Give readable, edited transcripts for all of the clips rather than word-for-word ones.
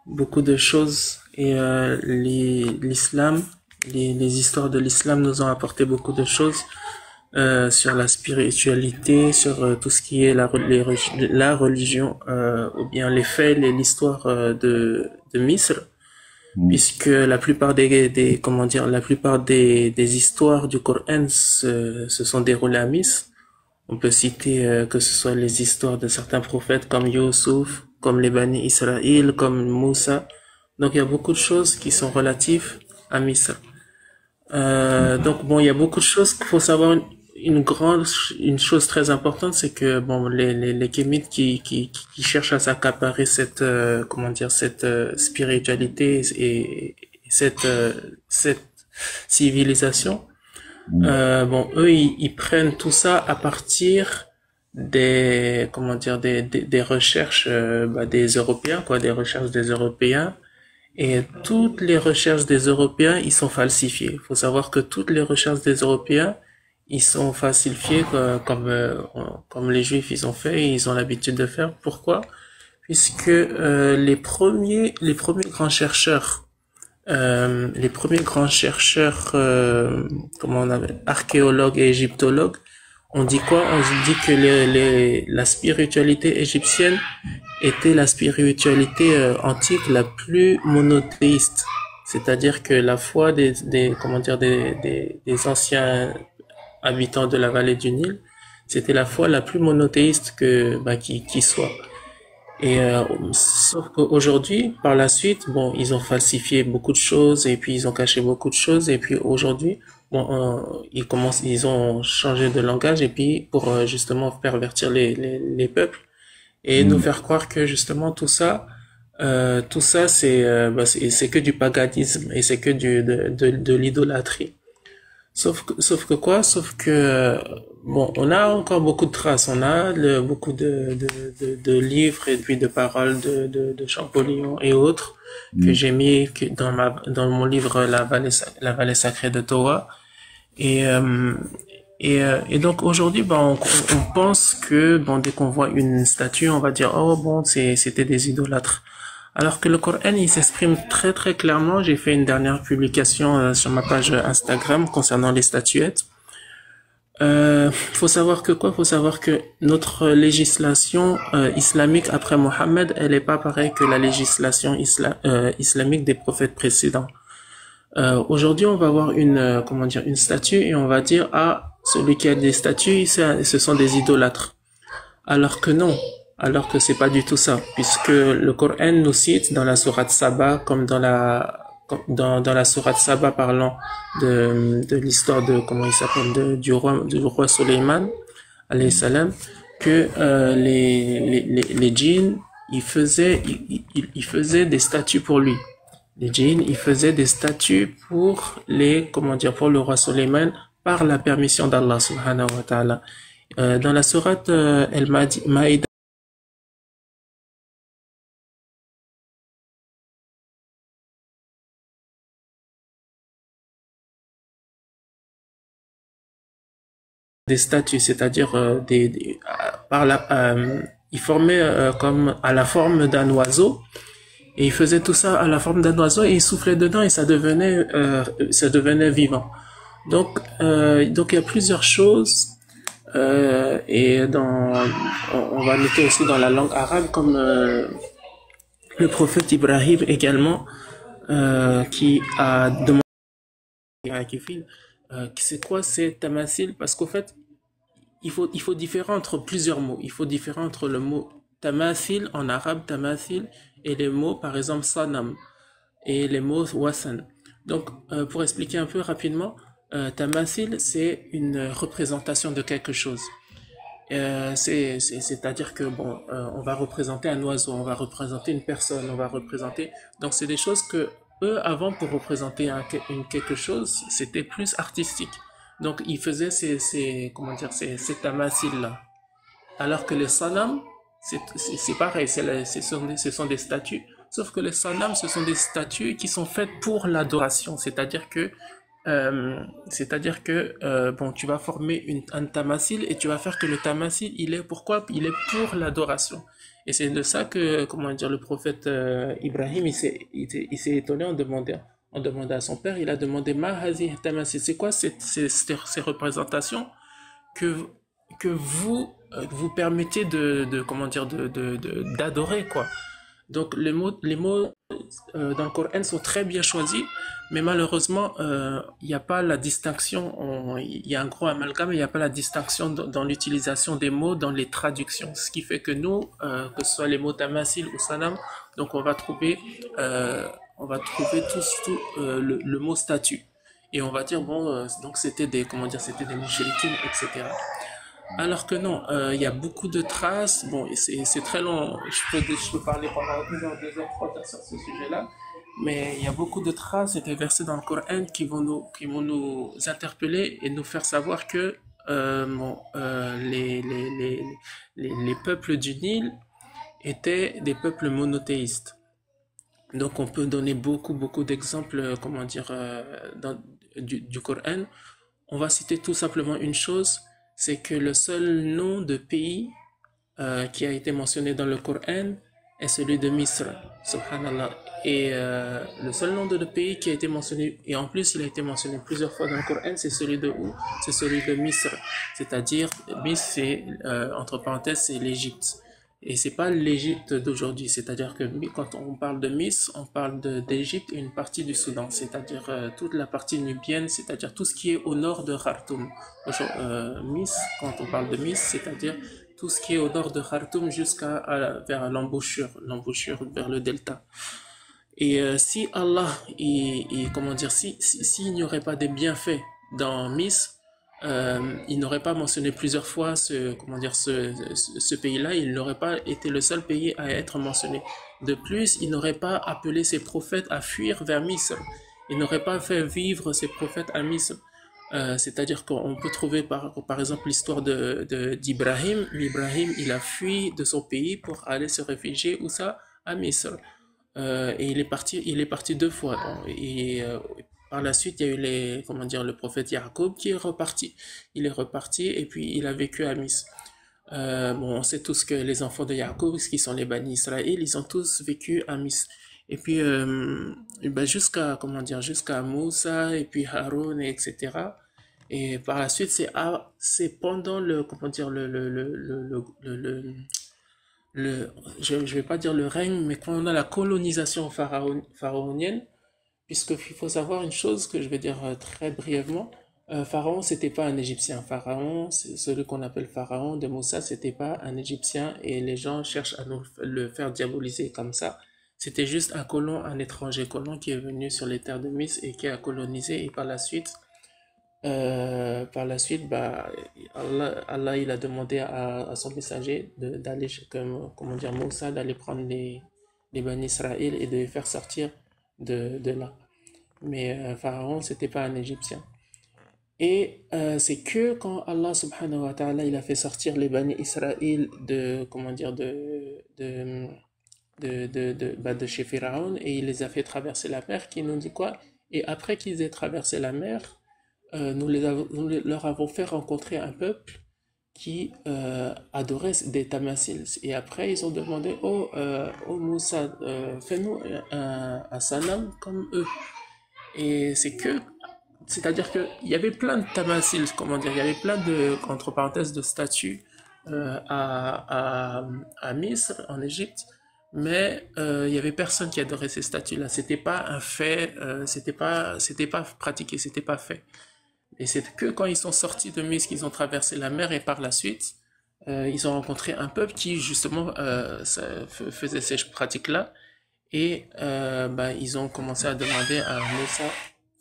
beaucoup de choses et l'islam, les histoires de l'islam nous ont apporté beaucoup de choses sur la spiritualité, sur tout ce qui est la religion, ou bien les faits, l'histoire de Misr, Mm. puisque la plupart comment dire, la plupart des histoires du Coran se sont déroulées à Misr. On peut citer que ce soit les histoires de certains prophètes comme Youssouf, comme les Bani Israël, comme Moussa. Donc il y a beaucoup de choses qui sont relatives à Misr. Donc bon, il y a beaucoup de choses qu'il faut savoir. Une chose très importante, c'est que bon, les kémites qui cherchent à s'accaparer cette, comment dire, cette spiritualité et cette civilisation, Mm. bon, eux, ils prennent tout ça à partir des, comment dire, des recherches, des Européens, quoi, des recherches des Européens. Et toutes les recherches des Européens, ils sont falsifiées. Il faut savoir que toutes les recherches des Européens, ils sont falsifiées comme les Juifs, ils ont fait et ils ont l'habitude de faire. Pourquoi? Puisque les premiers grands chercheurs comment on appelle, archéologues et égyptologues, on dit quoi? On dit que la spiritualité égyptienne était la spiritualité antique la plus monothéiste. C'est-à-dire que la foi comment dire, des anciens habitants de la vallée du Nil, c'était la foi la plus monothéiste qui soit. Et sauf qu'aujourd'hui, par la suite, bon, ils ont falsifié beaucoup de choses et puis ils ont caché beaucoup de choses et puis aujourd'hui, bon, ils ont changé de langage et puis pour justement pervertir les peuples et nous Mm. faire croire que justement tout ça c'est que du paganisme et c'est que de l'idolâtrie. Sauf que quoi? Sauf que, bon, on a encore beaucoup de traces. On a beaucoup de livres et puis de paroles de Champollion et autres que Mm. j'ai mis dans mon livre La vallée sacrée de Torah. Et, et donc aujourd'hui, ben, on pense que, bon, dès qu'on voit une statue, on va dire, oh bon, c'était des idolâtres. Alors que le Coran, il s'exprime très très clairement. J'ai fait une dernière publication sur ma page Instagram concernant les statuettes. Faut savoir que quoi? Faut savoir que notre législation islamique après Mohammed, elle est pas pareille que la législation islamique des prophètes précédents. Aujourd'hui, on va avoir comment dire, une statue et on va dire, ah, celui qui a des statues, ce sont des idolâtres. Alors que non, alors que c'est pas du tout ça, puisque le Coran nous cite dans la sourate Saba, comme dans la sourate Saba parlant de l'histoire de, comment il s'appelle, du roi Suleiman, alayhi salam, que les djinns, ils faisaient des statues pour lui. Les djinns, ils faisaient des statues pour comment dire, pour le roi Suleiman, par la permission d'Allah subhanahu wa ta'ala. Dans la sourate Al-Maïda, des statues, c'est-à-dire ils formaient comme à la forme d'un oiseau et ils faisaient tout ça à la forme d'un oiseau et ils soufflaient dedans et ça devenait vivant. Donc il y a plusieurs choses et on va noter aussi dans la langue arabe comme le prophète Ibrahim également qui a demandé à Kifil c'est quoi c'est tamasil parce qu'au fait il faut différer entre plusieurs mots. Il faut différer entre le mot tamathil en arabe, tamathil, et les mots, par exemple, sanam, et les mots wasan. Donc, pour expliquer un peu rapidement, tamathil, c'est une représentation de quelque chose. C'est-à-dire que, bon, on va représenter un oiseau, on va représenter une personne, on va représenter... Donc, c'est des choses que, eux, avant, pour représenter quelque chose, c'était plus artistique. Donc, ils faisaient comment dire, ces tamathils-là. Alors que les sanam, c'est pareil, ce sont des statues. Sauf que les sanam, ce sont des statues qui sont faites pour l'adoration. Bon, tu vas former un tamasil et tu vas faire que le tamasil, il est pourquoi? Il est pour l'adoration. Et c'est de ça que, comment dire, le prophète Ibrahim, il s'est étonné en demandant à son père, il a demandé, Ma hazi tamasil, c'est quoi ces représentations que, que vous, vous permettez comment dire, d'adorer, quoi. Donc les mots dans le Coran sont très bien choisis, mais malheureusement, il n'y a pas la distinction, il y a un gros amalgame, il n'y a pas la distinction dans l'utilisation des mots, dans les traductions. Ce qui fait que nous, que ce soit les mots tamasil ou sanam, donc on va trouver le mot statut. Et on va dire, bon, donc c'était des, comment dire, c'était des mouchriquines, etc. Alors que non, il y a beaucoup de traces. Bon, et c'est très long. Je peux parler pendant 1 heure, 2 heures, 3 heures sur ce sujet-là. Mais il y a beaucoup de traces et des versets dans le Coran qui vont nous interpeller et nous faire savoir que bon, les peuples du Nil étaient des peuples monothéistes. Donc on peut donner beaucoup d'exemples, comment dire, du Coran. On va citer tout simplement une chose, c'est que le seul nom de pays qui a été mentionné dans le Coran est celui de Misr, subhanallah. Et le seul nom de pays qui a été mentionné, et en plus il a été mentionné plusieurs fois dans le Coran, c'est celui de où? C'est celui de Misr. C'est-à-dire, Misr, c'est, entre parenthèses, c'est l'Égypte. Et c'est pas l'Égypte d'aujourd'hui, c'est-à-dire que quand on parle de Misr, on parle d'Égypte et une partie du Soudan, c'est-à-dire toute la partie nubienne, c'est-à-dire tout ce qui est au nord de Khartoum. Misr, quand on parle de Misr, c'est-à-dire tout ce qui est au nord de Khartoum vers l'embouchure vers le delta. Et si Allah, comment dire, s'il n'y aurait pas des bienfaits dans Misr, il n'aurait pas mentionné plusieurs fois comment dire, ce pays-là, il n'aurait pas été le seul pays à être mentionné. De plus, il n'aurait pas appelé ses prophètes à fuir vers Misr. Il n'aurait pas fait vivre ses prophètes à Misr. C'est-à-dire qu'on peut trouver par exemple l'histoire d'Ibrahim. Ibrahim, il a fui de son pays pour aller se réfugier où ça? À Misr. Et il est parti 2 fois. Et par la suite, il y a eu comment dire, le prophète Jacob qui est reparti. Il est reparti et puis il a vécu à Misr. Bon, on sait tous que les enfants de Jacob, qui sont les Bani Israël, ils ont tous vécu à Misr. Et puis, et ben comment dire, jusqu'à Moussa et puis Haroun, etc. Et par la suite, c'est pendant comment dire, je vais pas dire le règne, mais quand on a la colonisation pharaonienne, puisqu'il faut savoir une chose que je vais dire très brièvement, Pharaon, c'était pas un Égyptien. Pharaon, c'est celui qu'on appelle Pharaon de Moussa, c'était pas un Égyptien et les gens cherchent à nous le faire diaboliser comme ça. C'était juste un colon, un étranger colon qui est venu sur les terres de Misr et qui a colonisé et par la suite, bah, Allah il a demandé à son messager d'aller, comment dire, Moussa, d'aller prendre les Bani Israël et de les faire sortir de là. Mais Pharaon, c'était pas un Égyptien. Et c'est que quand Allah subhanahu wa ta'ala il a fait sortir les Bani Israël comment dire, de chez Pharaon et il les a fait traverser la mer, qui nous dit quoi? Et après qu'ils aient traversé la mer, leur avons fait rencontrer un peuple qui adorait des tamasils. Et après, ils ont demandé, oh Moussa, fais-nous un sanam comme eux. Et c'est-à-dire qu'il y avait plein de tamasils, comment dire, il y avait plein de, entre parenthèses, de statues à Misr, en Égypte, mais il y avait personne qui adorait ces statues-là. C'était pas un fait, c'était pas pratiqué, c'était pas fait. Et c'est que quand ils sont sortis de Misr qu'ils ont traversé la mer et par la suite, ils ont rencontré un peuple qui justement faisait ces pratiques-là et bah, ils ont commencé à demander à Moussa,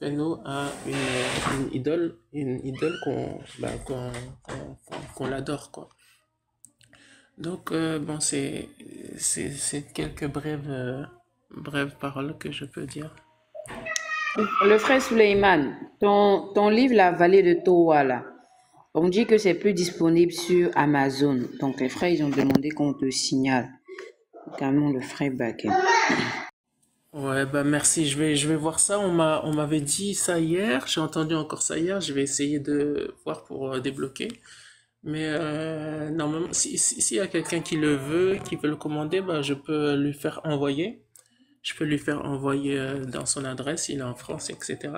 fais-nous une idole qu'on l'adore quoi. Donc bon c'est quelques brèves paroles que je peux dire. Le frère Suleiman, ton livre La vallée de Towa, là, on dit que c'est plus disponible sur Amazon. Donc les frères, ils ont demandé qu'on te signale. Notamment le frère Baké. Ouais, bah merci, je vais voir ça. On m'avait dit ça hier, j'ai entendu encore ça hier, je vais essayer de voir pour débloquer. Mais normalement, s'il y a quelqu'un qui le veut, qui veut le commander, bah, je peux lui faire envoyer. Je peux lui faire envoyer dans son adresse, il est en France, etc.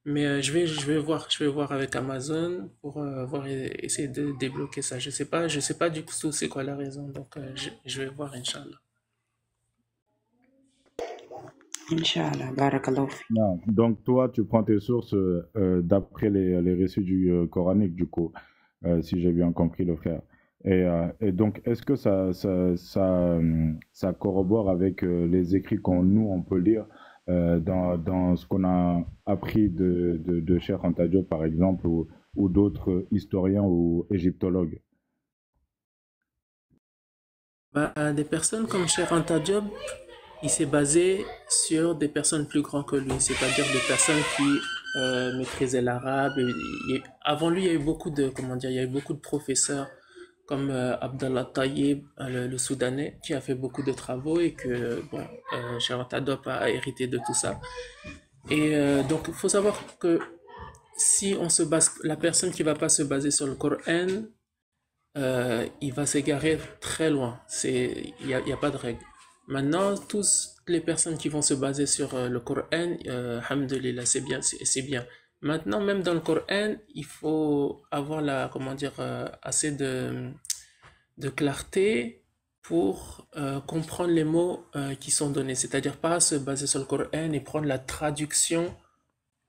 Mais je vais voir avec Amazon pour voir essayer de débloquer ça. Je sais pas du tout c'est quoi la raison. Donc je vais voir, Inch'Allah. Inch'Allah, barakallahu fi. Non. Donc, toi, tu prends tes sources d'après les récits du coranique, du coup, si j'ai bien compris le frère. Et donc, est-ce que ça corrobore avec les écrits nous, on peut lire dans ce qu'on a appris de Cheikh Anta Diop, par exemple, ou d'autres historiens ou égyptologues? Bah, des personnes comme Cheikh Anta Diop, il s'est basé sur des personnes plus grandes que lui, c'est-à-dire des personnes qui maîtrisaient l'arabe. Avant lui, il y a eu beaucoup de, comment dire, il y a eu beaucoup de professeurs comme Abdallah Tayyib, le Soudanais, qui a fait beaucoup de travaux et que, bon, Cheikh Anta Diop a hérité de tout ça. Et donc, il faut savoir que si on se base, la personne qui va pas se baser sur le Coran, il va s'égarer très loin. Il y a pas de règle. Maintenant, tous les personnes qui vont se baser sur le Coran, alhamdoulilah, c'est bien, c'est bien. Maintenant, même dans le Coran, il faut avoir comment dire, assez de clarté pour comprendre les mots qui sont donnés. C'est-à-dire pas se baser sur le Coran et prendre la traduction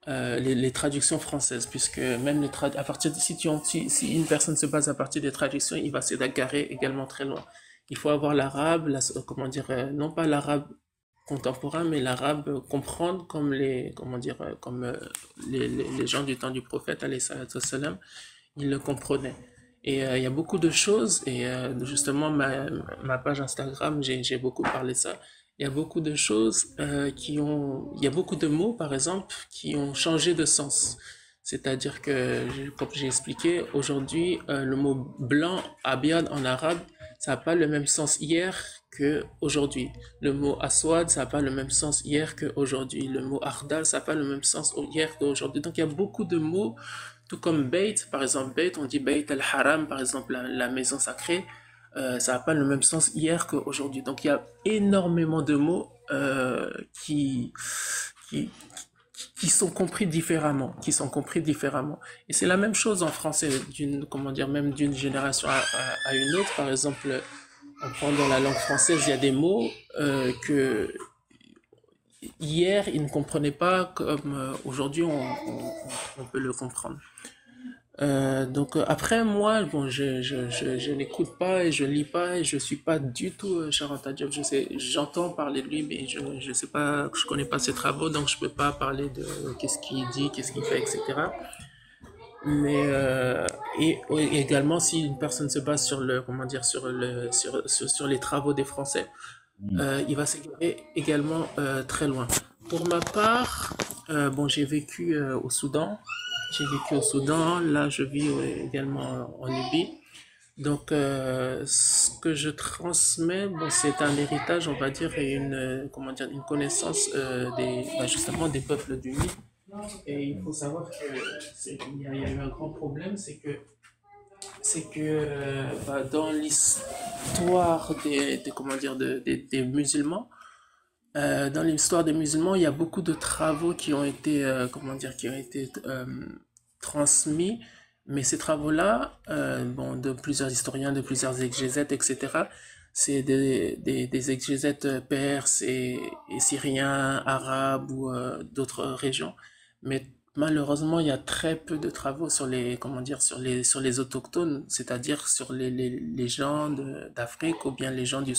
les traductions françaises, puisque même à partir de, si une personne se base à partir des traductions, il va s'égarer également très loin. Il faut avoir l'arabe, comment dire, non pas l'arabe contemporain, mais l'arabe comprendre comme comment dire, comme les gens du temps du prophète, alayhi salatu wassalam, ils le comprenaient. Et il y a beaucoup de choses, et justement, ma page Instagram, j'ai beaucoup parlé de ça. Il y a beaucoup de choses il y a beaucoup de mots, par exemple, qui ont changé de sens. C'est-à-dire que, comme j'ai expliqué, aujourd'hui, le mot blanc, abiyad en arabe, ça n'a pas le même sens hier que aujourd'hui. Le mot aswad, ça n'a pas le même sens hier qu'aujourd'hui. Le mot ardal, ça n'a pas le même sens hier qu'aujourd'hui. Donc il y a beaucoup de mots, tout comme bait, par exemple, bait, on dit bait al-haram, par exemple, la maison sacrée, ça n'a pas le même sens hier qu'aujourd'hui. Donc il y a énormément de mots qui, qui sont compris différemment, qui sont compris différemment. Et c'est la même chose en français, comment dire, même d'une génération à une autre. Par exemple, on prend dans la langue française, il y a des mots que hier ils ne comprenaient pas comme aujourd'hui on peut le comprendre. Donc après moi bon je n'écoute pas et je lis pas et je suis pas du tout Cheikh Anta Diop. J'entends parler de lui mais je sais pas, je connais pas ses travaux donc je peux pas parler de qu'est-ce qu'il dit, qu'est-ce qu'il fait, etc. Mais également si une personne se base sur le comment dire sur les travaux des Français, il va s'égarer également très loin. Pour ma part, bon j'ai vécu au Soudan. J'ai vécu au Soudan, là je vis également en Libye. Donc ce que je transmets, bon, c'est un héritage, on va dire, et comment dire, une connaissance justement des peuples du Nil. Et il faut savoir qu'il y a eu un grand problème, c'est que dans l'histoire comment dire, des musulmans, dans l'histoire des musulmans, il y a beaucoup de travaux qui ont été, comment dire, qui ont été transmis, mais ces travaux-là, bon, de plusieurs historiens, de plusieurs exégètes, etc., c'est des exégètes perses et syriens, arabes ou d'autres régions. Mais malheureusement, il y a très peu de travaux sur comment dire, sur les autochtones, c'est-à-dire sur les gens d'Afrique ou bien les gens du